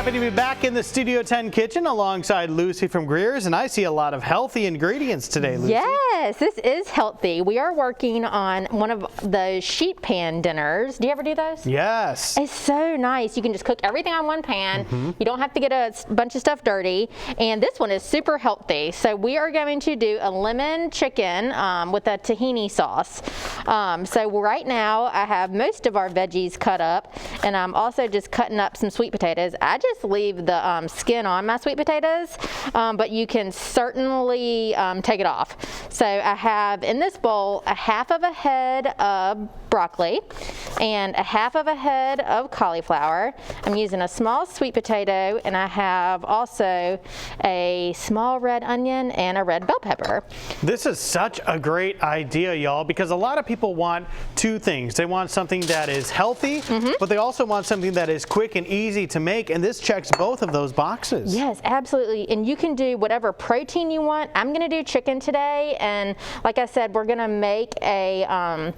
Happy to be back in the Studio 10 kitchen alongside Lucy from Greer's, and I see a lot of healthy ingredients today, Lucy. Yes, this is healthy. We are working on one of those sheet pan dinners. Do you ever do those? Yes. It's so nice. You can just cook everything on one pan. You don't have to get a bunch of stuff dirty, and this one is super healthy. So we are going to do a lemon chicken with a tahini sauce. So right now I have most of our veggies cut up, and I'm also just cutting up some sweet potatoes. I just leave the skin on my sweet potatoes, but you can certainly take it off. So I have in this bowl a half of a head of broccoli and a half of a head of cauliflower. I'm using a small sweet potato, and I have also a small red onion and a red bell pepper. This is such a great idea, y'all, because a lot of people want two things. They want something that is healthy, but they also want something that is quick and easy to make, and this checks both of those boxes. Yes, absolutely. And you can do whatever protein you want. I'm going to do chicken today, and like I said, we're going to make a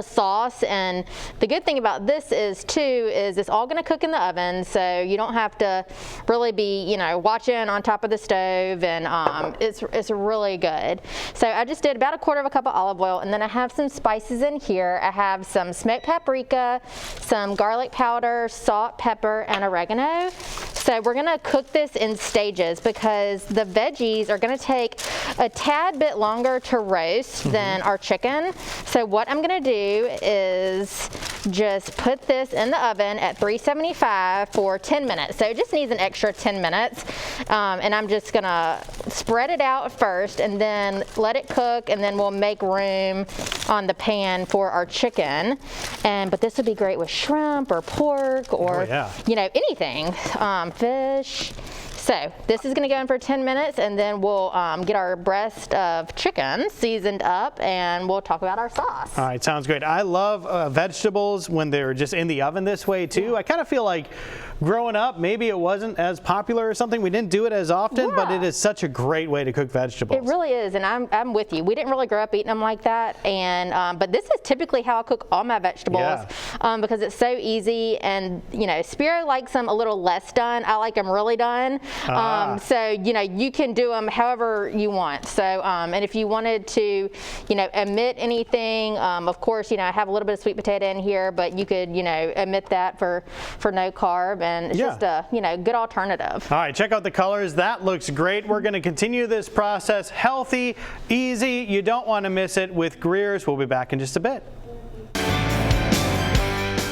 sauce. And the good thing about this is it's all going to cook in the oven, so you don't have to really be watching on top of the stove, and it's really good. So I just did about a quarter of a cup of olive oil, and then I have some spices in here. I have some smoked paprika, some garlic powder, salt, pepper, and oregano. So we're going to cook this in stages because the veggies are going to take a tad bit longer to roast than our chicken. So what I'm going to do is just put this in the oven at 375 for 10 minutes. So it just needs an extra 10 minutes. And I'm just gonna spread it out first and then let it cook, and then we'll make room on the pan for our chicken. But this would be great with shrimp or pork or anything, fish. So this is going to go in for 10 minutes, and then we'll get our breast of chicken seasoned up, and we'll talk about our sauce. All right, sounds great. I love vegetables when they're just in the oven this way too. I kind of feel like growing up, maybe it wasn't as popular or something. We didn't do it as often, but it is such a great way to cook vegetables. It really is, and I'm with you. We didn't really grow up eating them like that, and but this is typically how I cook all my vegetables because it's so easy. And Spiro likes them a little less done. I like them really done. So you can do them however you want. So and if you wanted to omit anything, of course I have a little bit of sweet potato in here, but you could omit that for no carb, and it's just a good alternative. All right, check out the colors. That looks great. We're going to continue this process. Healthy, easy. You don't want to miss it with Greer's. We'll be back in just a bit.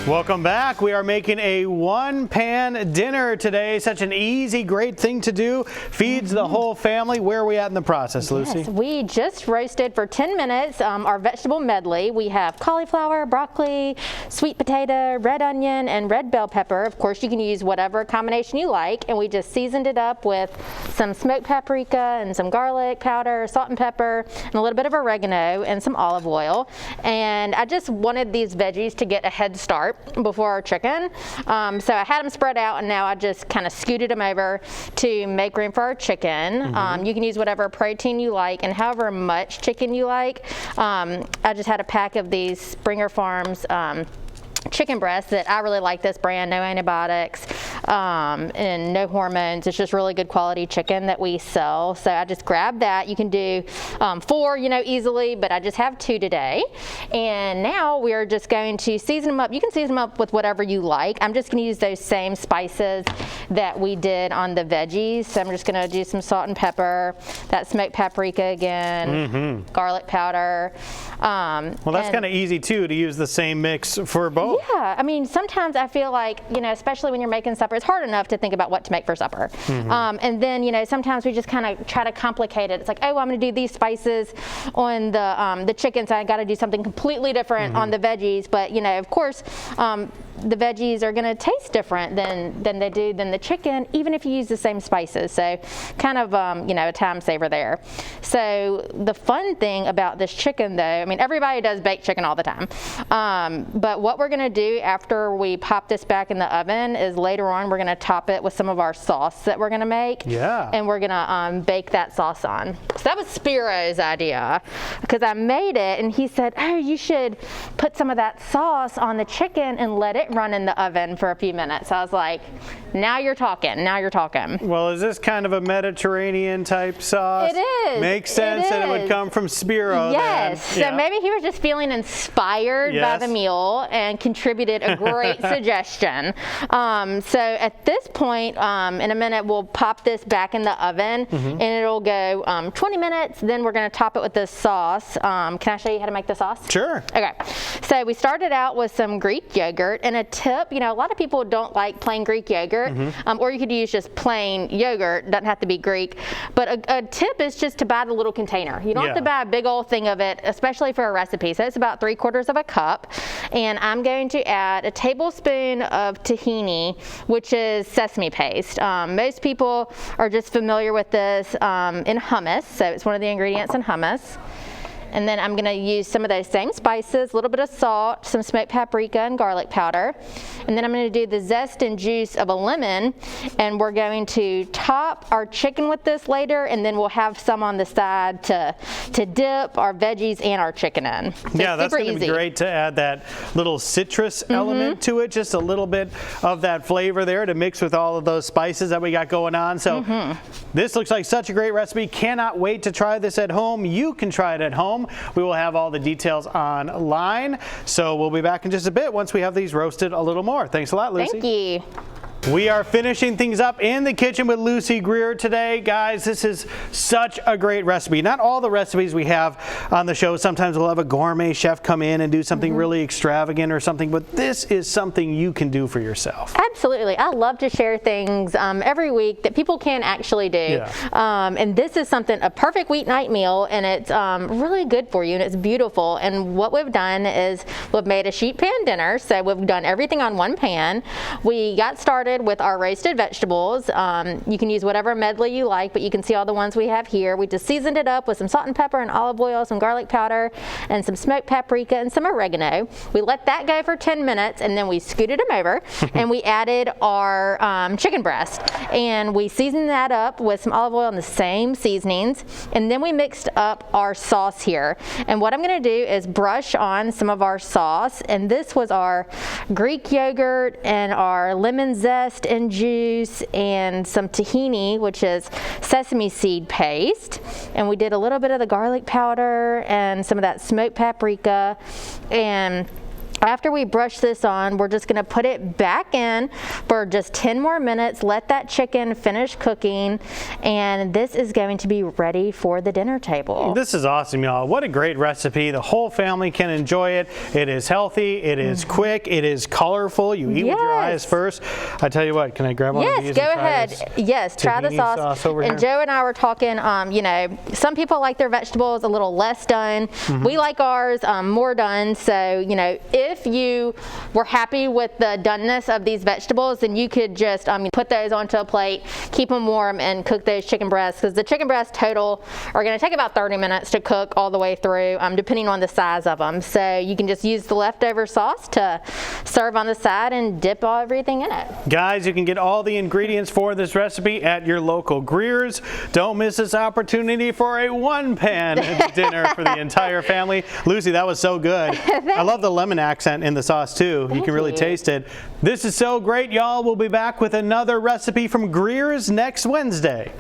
Welcome back. We are making a one-pan dinner today. Such an easy, great thing to do. Feeds the whole family. Where are we at in the process, Lucy? Yes, we just roasted for 10 minutes our vegetable medley. We have cauliflower, broccoli, sweet potato, red onion, and red bell pepper. Of course, you can use whatever combination you like. And we just seasoned it up with some smoked paprika and some garlic powder, salt and pepper, and a little bit of oregano and some olive oil. And I just wanted these veggies to get a head start before our chicken. So I had them spread out, and now I just kind of scooted them over to make room for our chicken. You can use whatever protein you like and however much chicken you like. I just had a pack of these Springer Farms chicken breasts that I really like. This brand, no antibiotics and no hormones. It's just really good quality chicken that we sell. So I just grabbed that. You can do 4 easily, but I just have 2 today. And now we are just going to season them up. You can season them up with whatever you like. I'm just going to use those same spices that we did on the veggies. So I'm just going to do some salt and pepper, that smoked paprika again, garlic powder. Well, that's kind of easy too, to use the same mix for both. Yeah, I mean, sometimes I feel like, especially when you're making supper, it's hard enough to think about what to make for supper. And then, sometimes we just kind of try to complicate it. It's like, oh, I'm going to do these spices on the chicken, so I got to do something completely different on the veggies. But, of course, the veggies are going to taste different than the chicken, even if you use the same spices. So kind of, a time saver there. So the fun thing about this chicken, though, I mean, everybody does baked chicken all the time. But what we're going to do after we pop this back in the oven is later on we're going to top it with some of our sauce that we're going to make. Yeah. And we're going to bake that sauce on. So that was Spiro's idea, because I made it and he said, oh, you should put some of that sauce on the chicken and let it run in the oven for a few minutes. I was like, now you're talking, now you're talking. Well, is this kind of a Mediterranean type sauce? It is. Makes sense that it would come from Spiro. Yes, then. so maybe he was just feeling inspired by the meal and contributed a great suggestion. So at this point, in a minute, we'll pop this back in the oven and it'll go 20 minutes. Then we're going to top it with this sauce. Can I show you how to make the sauce? Sure. Okay, so we started out with some Greek yogurt, and a tip, you know, a lot of people don't like plain Greek yogurt, or you could use just plain yogurt, doesn't have to be Greek, but a tip is just to buy the little container. You don't have to buy a big old thing of it, especially for a recipe. So it's about 3/4 of a cup, and I'm going to add a tablespoon of tahini, which is sesame paste. Most people are just familiar with this in hummus, so it's one of the ingredients in hummus. And then I'm going to use some of those same spices, a little bit of salt, some smoked paprika and garlic powder. And then I'm going to do the zest and juice of a lemon, and we're going to top our chicken with this later, and then we'll have some on the side to dip our veggies and our chicken in. So yeah, that's going to be great to add that little citrus element to it, just a little bit of that flavor there to mix with all of those spices that we got going on. So this looks like such a great recipe. Cannot wait to try this at home. You can try it at home. We will have all the details online. So we'll be back in just a bit once we have these roasted a little more. Thanks a lot, Lucy. Thank you. We are finishing things up in the kitchen with Lucy Greer today. Guys, this is such a great recipe. Not all the recipes we have on the show. Sometimes we'll have a gourmet chef come in and do something really extravagant or something, but this is something you can do for yourself. Absolutely. I love to share things every week that people can actually do. And this is something, a perfect weeknight meal, and it's really good for you, and it's beautiful. And what we've done is we've made a sheet pan dinner, so we've done everything on one pan. We got started with our roasted vegetables. You can use whatever medley you like, but you can see all the ones we have here. We just seasoned it up with some salt and pepper and olive oil, some garlic powder, and some smoked paprika and some oregano. We let that go for 10 minutes, and then we scooted them over and we added our chicken breast, and we seasoned that up with some olive oil and the same seasonings, and then we mixed up our sauce here. And what I'm going to do is brush on some of our sauce, and this was our Greek yogurt and our lemon zest and juice and some tahini, which is sesame seed paste, and we did a little bit of the garlic powder and some of that smoked paprika. And after we brush this on, we're just going to put it back in for just 10 more minutes, let that chicken finish cooking, and this is going to be ready for the dinner table. This is awesome, y'all. What a great recipe. The whole family can enjoy it. It is healthy, it is quick, it is colorful. You eat with your eyes first. I tell you what, can I grab one of these? Yes, go ahead. Yes, try the sauce. Over and here. Joe and I were talking, you know, some people like their vegetables a little less done. We like ours more done, so, you know, if you were happy with the doneness of these vegetables, then you could just put those onto a plate, keep them warm, and cook those chicken breasts, because the chicken breasts total are going to take about 30 minutes to cook all the way through, depending on the size of them. So you can just use the leftover sauce to serve on the side and dip everything in it. Guys, you can get all the ingredients for this recipe at your local Greer's. Don't miss this opportunity for a one-pan dinner for the entire family. Lucy, that was so good. I love the lemon accent in the sauce too. You can really taste it. This is so great, y'all. We'll be back with another recipe from Greer's next Wednesday.